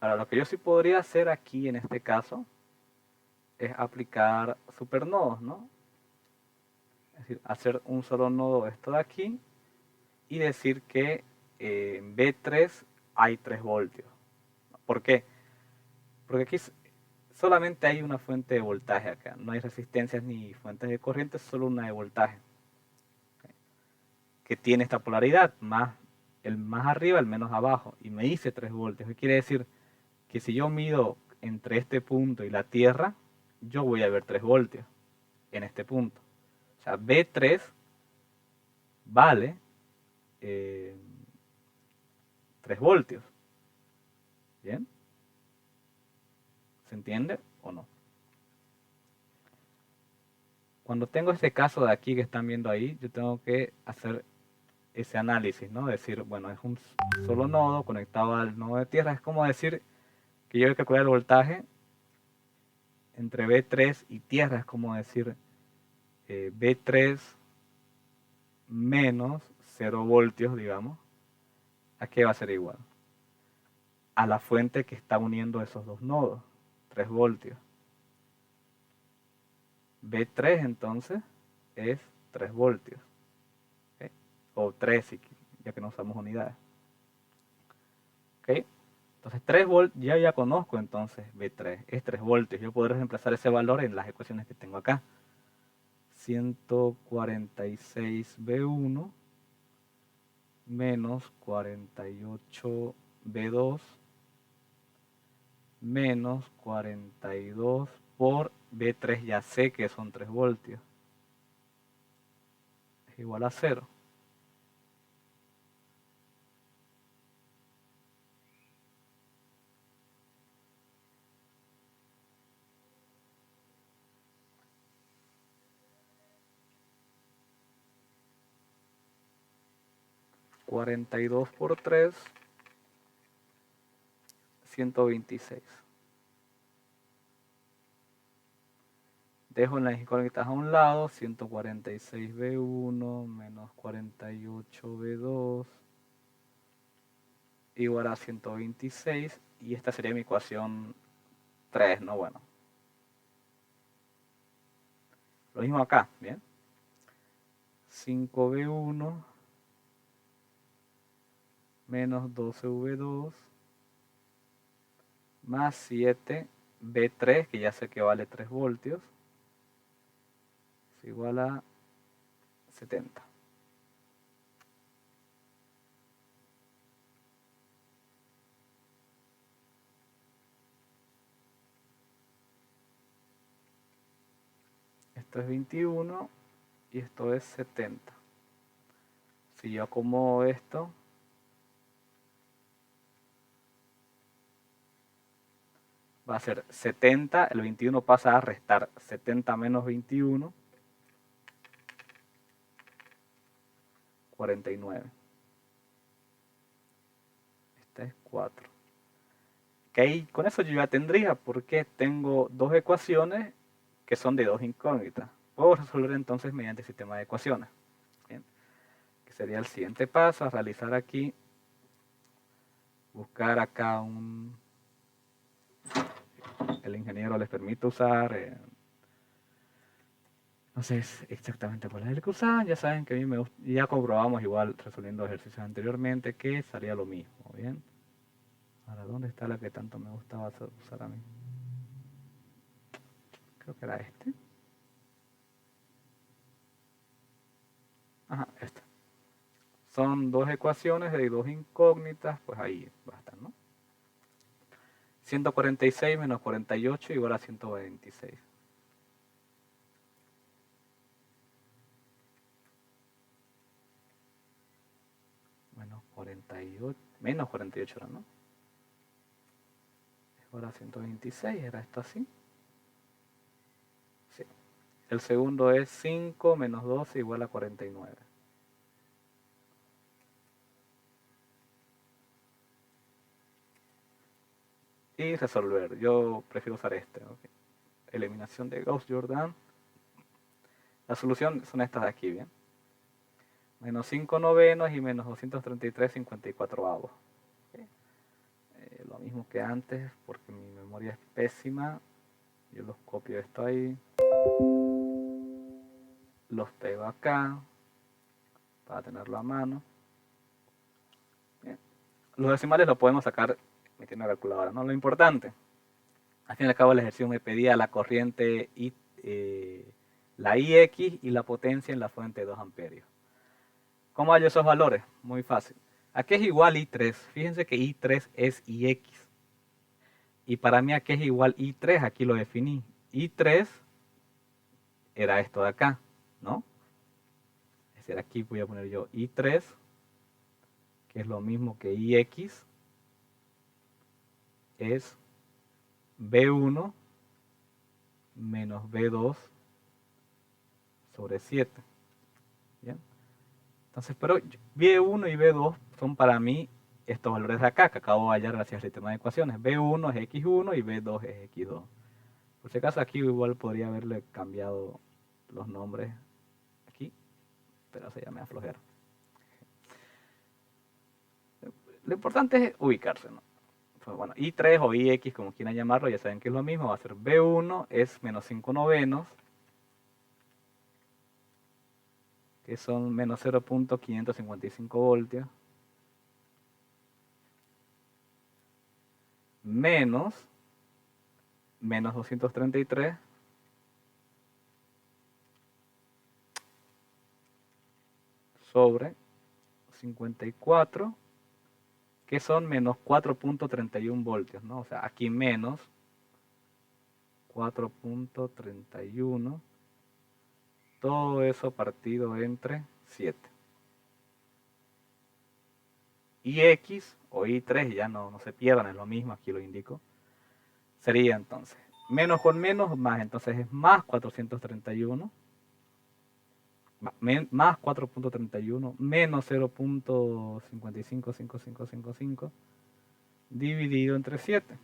Ahora, lo que yo sí podría hacer aquí en este caso es aplicar supernodos, ¿no? Es decir, hacer un solo nodo esto de aquí y decir que en B3 hay 3 voltios. ¿Por qué? Porque aquí solamente hay una fuente de voltaje acá, no hay resistencias ni fuentes de corriente, solo una de voltaje. Que tiene esta polaridad, más el más arriba, el menos abajo, y me dice 3 voltios. ¿Qué quiere decir? Que si yo mido entre este punto y la Tierra, yo voy a ver 3 voltios en este punto. O sea, B3 vale 3 voltios. ¿Bien? ¿Se entiende o no? Cuando tengo este caso de aquí que están viendo ahí, yo tengo que hacer ese análisis, ¿no? Decir, bueno, es un solo nodo conectado al nodo de tierra. Es como decir que yo voy a calcular el voltaje entre B3 y tierra. Es como decir, B3 menos 0 voltios, digamos, ¿a qué va a ser igual? A la fuente que está uniendo esos dos nodos, 3 voltios. B3 entonces es 3 voltios, ¿okay? O 3, ya que no usamos unidades. ¿Okay? Entonces 3 voltios, ya conozco entonces B3, es 3 voltios. Yo podré reemplazar ese valor en las ecuaciones que tengo acá. 146B1 menos 48B2 menos 42 por B3, ya sé que son 3 voltios, es igual a 0. $42 por 3, 126. Dejo en las incógnitas a un lado, 146B1 menos 48B2 igual a 126, y esta sería mi ecuación 3, ¿no? Bueno. Lo mismo acá, ¿bien? 5B1 menos 12V2 más 7B3, que ya sé que vale 3 voltios, es igual a 70. Esto es 21 y esto es 70. Si yo acomodo esto, va a ser 70, el 21 pasa a restar 70 menos 21, 49. Esta es 4. Que ahí, con eso yo ya tendría, porque tengo dos ecuaciones que son de dos incógnitas. Puedo resolver entonces mediante sistema de ecuaciones. Bien. Que sería el siguiente paso a realizar aquí. Buscar acá el ingeniero les permite usar, no sé exactamente cuál es el que usan, ya saben que a mí me gusta, ya comprobamos igual resolviendo ejercicios anteriormente que salía lo mismo, ¿bien? Ahora, ¿dónde está la que tanto me gustaba usar a mí? Creo que era este. Ajá, esta. Son dos ecuaciones de dos incógnitas, pues ahí bastan, ¿no? 146 menos 48 igual a 126. Menos 48 era, ¿no? Igual a 126, ¿era esto así? Sí. El segundo es 5 menos 12 igual a 49. Y resolver. Yo prefiero usar este. ¿Okay? Eliminación de Gauss-Jordan. La solución son estas de aquí, ¿bien? Menos 5 novenos y menos 233 54avos. ¿Okay? Lo mismo que antes, porque mi memoria es pésima. Yo los copio esto ahí. Los pego acá para tenerlo a mano. Bien. Los decimales los podemos sacar metiendo la calculadora, ¿no? Lo importante, al fin y al cabo el ejercicio me pedía la corriente I, la IX y la potencia en la fuente de 2 amperios. ¿Cómo hallo esos valores? Muy fácil. Aquí es igual I3. Fíjense que I3 es IX. Y para mí aquí es igual I3, aquí lo definí. I3 era esto de acá, ¿no? Es decir, aquí voy a poner yo I3, que es lo mismo que IX, es B1 menos B2 sobre 7. ¿Bien? Entonces, pero B1 y B2 son para mí estos valores de acá, que acabo de hallar gracias al sistema de ecuaciones. B1 es X1 y B2 es X2. Por si acaso aquí igual podría haberle cambiado los nombres aquí, pero se llama flojera. Lo importante es ubicarse, ¿no? Pues bueno, I3 o IX, como quieran llamarlo, ya saben que es lo mismo, va a ser B1 es menos 5 novenos, que son menos 0.555 voltios, menos 233 sobre 54, que son menos 4.31 voltios, ¿no? O sea, aquí menos 4.31, todo eso partido entre 7. Y X o I3, ya no se pierdan, es lo mismo, aquí lo indico, sería entonces menos con menos más, entonces es más 431, más 4.31 menos 0.555555 dividido entre 7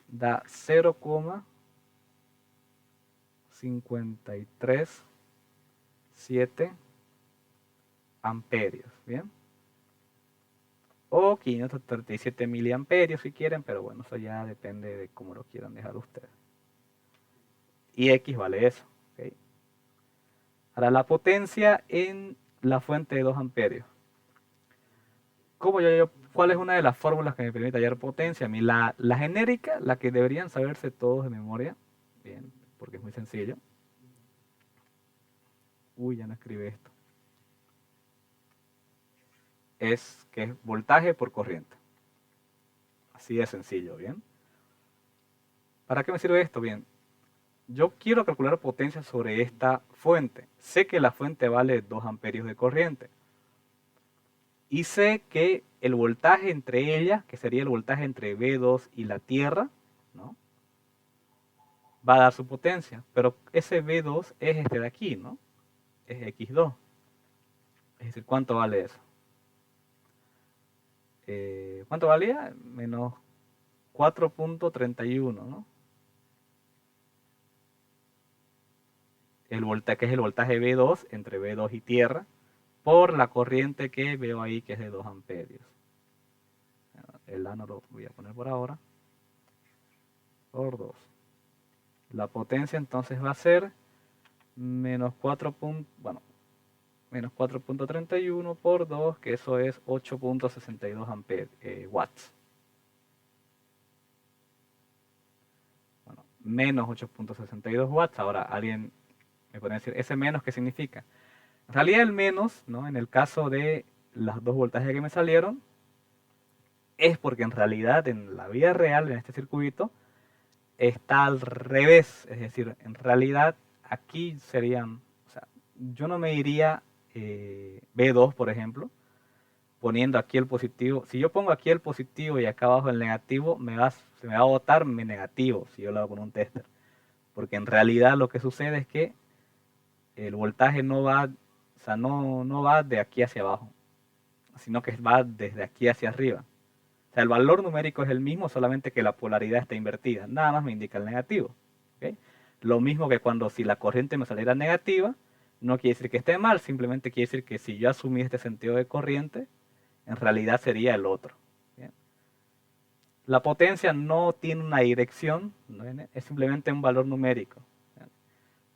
da 0,537 amperios, ¿bien? O 537 miliamperios si quieren, pero bueno, eso ya depende de cómo lo quieran dejar ustedes. Y X vale eso, ¿ok? Ahora, la potencia en la fuente de 2 amperios. ¿Cuál es una de las fórmulas que me permite hallar potencia? A mí la genérica, la que deberían saberse todos de memoria, bien, porque es muy sencillo. Uy, ya no escribe esto. Es que es voltaje por corriente. Así de sencillo, ¿bien? ¿Para qué me sirve esto? Bien, yo quiero calcular potencia sobre esta fuente. Sé que la fuente vale 2 amperios de corriente. Y sé que el voltaje entre ellas, que sería el voltaje entre V2 y la Tierra, ¿no?, va a dar su potencia. Pero ese V2 es este de aquí, ¿no? Es X2. Es decir, ¿cuánto vale eso? ¿Cuánto valía? Menos 4.31, ¿no? El voltaje, que es el voltaje V2 entre V2 y Tierra, por la corriente que veo ahí, que es de 2 amperios. El A no lo voy a poner por ahora. Por 2. La potencia entonces va a ser menos 4. Bueno, menos 4.31 por 2, que eso es 8.62 watts. Bueno, menos 8.62 watts. Ahora alguien me puede decir, ¿ese menos qué significa? En realidad el menos, ¿no?, en el caso de las 2 voltajes que me salieron, es porque en realidad en la vida real, en este circuito, está al revés. Es decir, en realidad aquí serían, o sea, yo no me iría B2, por ejemplo, poniendo aquí el positivo. Si yo pongo aquí el positivo y acá abajo el negativo, se me va a botar mi negativo si yo lo hago con un tester. Porque en realidad lo que sucede es que el voltaje no va, o sea, no va de aquí hacia abajo, sino que va desde aquí hacia arriba. O sea, el valor numérico es el mismo, solamente que la polaridad está invertida. Nada más me indica el negativo. ¿Okay? Lo mismo que cuando si la corriente me saliera negativa, no quiere decir que esté mal, simplemente quiere decir que si yo asumí este sentido de corriente, en realidad sería el otro. ¿Bien? La potencia no tiene una dirección, ¿no? Es simplemente un valor numérico. ¿Bien?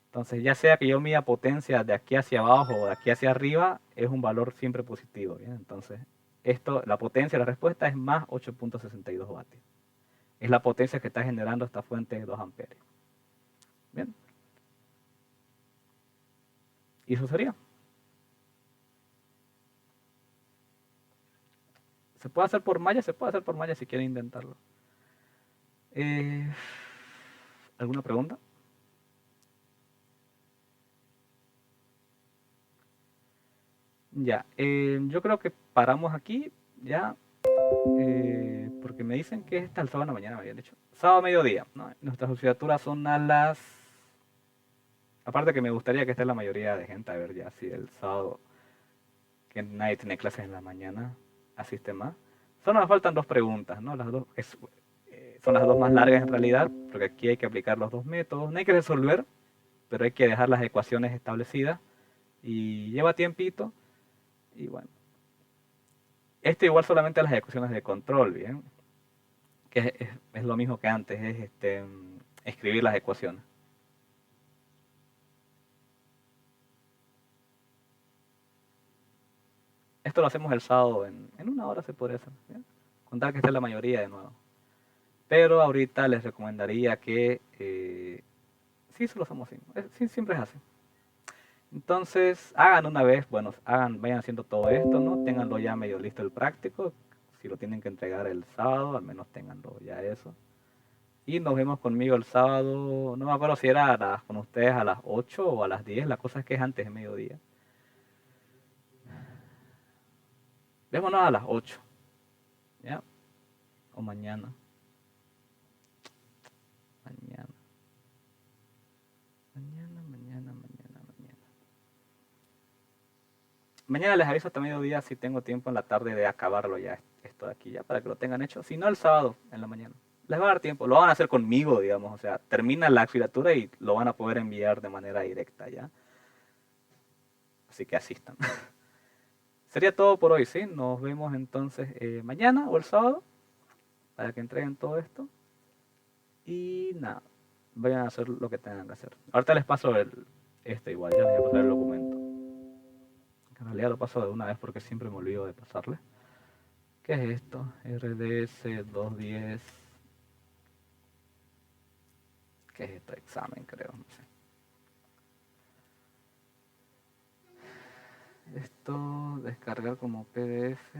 Entonces, ya sea que yo mida potencia de aquí hacia abajo o de aquí hacia arriba, es un valor siempre positivo. ¿Bien? Entonces, la potencia, la respuesta es más 8.62 vatios. Es la potencia que está generando esta fuente de 2 amperios. Bien. Y eso sería. ¿Se puede hacer por malla? Se puede hacer por malla si quieren intentarlo. ¿Alguna pregunta? Ya, yo creo que paramos aquí, ya, porque me dicen que es hasta el sábado en la mañana, me habían dicho. Sábado a mediodía, ¿no? Nuestras asignaturas son a las... Aparte que me gustaría que esté la mayoría de gente a ver ya si el sábado, que nadie tiene clases en la mañana, asiste más. Solo nos faltan 2 preguntas, ¿no? Son las 2 más largas en realidad, porque aquí hay que aplicar los 2 métodos. No hay que resolver, pero hay que dejar las ecuaciones establecidas y lleva tiempito. Y bueno, esto igual solamente las ecuaciones de control, ¿bien? Que es lo mismo que antes, es escribir las ecuaciones. Esto lo hacemos el sábado en una hora se podría hacer, ¿bien? Contar que esté la mayoría de nuevo. Pero ahorita les recomendaría que sí, solo hacemos así. Sí, siempre es así. Entonces, hagan una vez, bueno, vayan haciendo todo esto, ¿no? Ténganlo ya medio listo el práctico. Si lo tienen que entregar el sábado, al menos ténganlo ya eso. Y nos vemos conmigo el sábado, no me acuerdo si era con ustedes a las 8 o a las 10, la cosa es que es antes de mediodía. Vémonos a las 8, ¿ya? O mañana. Mañana. Mañana. Mañana les aviso hasta mediodía si tengo tiempo en la tarde de acabarlo ya, esto de aquí, ya, para que lo tengan hecho. Si no, el sábado en la mañana. Les va a dar tiempo, lo van a hacer conmigo, digamos, o sea, termina la asignatura y lo van a poder enviar de manera directa, ¿ya? Así que asistan. Sería todo por hoy, ¿sí? Nos vemos entonces mañana o el sábado para que entreguen todo esto. Y nada, vayan a hacer lo que tengan que hacer. Ahorita les paso este igual, ya les voy a pasar el documento. En realidad lo paso de una vez porque siempre me olvido de pasarle. ¿Qué es esto? RDS 210. ¿Qué es esto? Examen, creo, no sé. Esto, descargar como PDF.